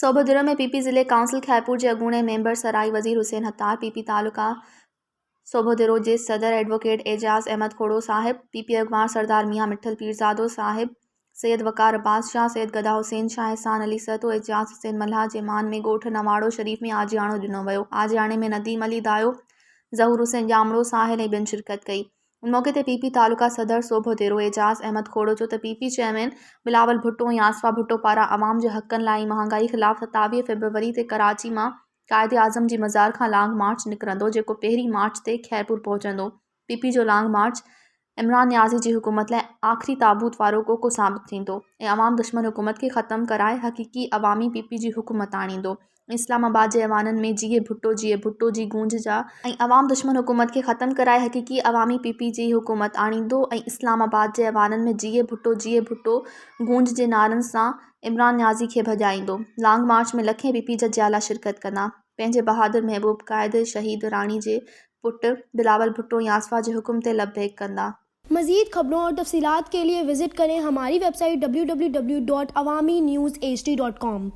सोबोदिरो में पीपी ज़िले काउंसिल खैरपुर जे अगूणे मेंबर सराई वज़ीर हुसैन हत्तार, पीपी तालुका सोबोदिरो जे सदर एडवोकेट एजाज़ अहमद खोड़ो साहिब, पीपी अगवार सरदार मियाँ मिठल पीरज़ादो साहिब, सैयद वकार अब्बास शाह, सैयद गदा हुसैन शाह, एहसान अली सतो, एजाज़ हुसैन मल्हा जे मान में ॻोठ नवाड़ो शरीफ़ में आजियाणो ॾिनो वियो। आजियाणे में नदीम अली दायो, ज़हूर हुसैन ॼामड़ो, साहिल ऐं ॿियनि शिरकत कई। उन मौके ते पीपी तालुका सदर सोबोदिरो एजाज़ अहमद खोड़ो चयो त पीपी चेयरमैन बिलावल भुट्टो ऐं आसफा भुट्टो पारां अवाम जे हक़नि लाइ महांगाई ख़िलाफ़ 27 फ़रवरी ते कराची मां क़ाइदे आज़म जी मज़ार खां लॉन्ग मार्च निकिरंदो, जेको 1 मार्च ते खैरपुर पहुचंदो। पीपी जो लॉन्ग मार्च इमरान नियाज़ी जी हुकूमत लाइ आख़िरी ताबूत वारो कोको साबित थींदो ऐं अवाम दुश्मन हुकूमत खे ख़त्म कराए हक़ीक़ी अवामी पीपी जी हुकूमत आणींदो। इस्लामाबाद जे ऐवाननि में जिए भुट्टो जी गूंज जा ऐं अवाम दुश्मन हुकूमत खे ख़त्म कराए हक़ीक़ी अवामी पीपी जी हुकूमत आणींदो ऐं इस्लामाबाद जे ऐवाननि में जिए भुट्टो गूंज जे नारनि सां इमरान नियाज़ी खे भॼाईंदो। लॉन्ग मार्च में लखें पीपी जा जाला शिरकत कंदा। पंहिंजे बहादुर महबूब क़ाइद शहीद राणी जे पुट बिलावल भुट्टो ऐं आसफा जे हुक्म ते लबैक कंदा। मज़ीद खबरों और तफसीलात के लिए विज़िट करें हमारी वेबसाइट www.awamiNewsHD.com।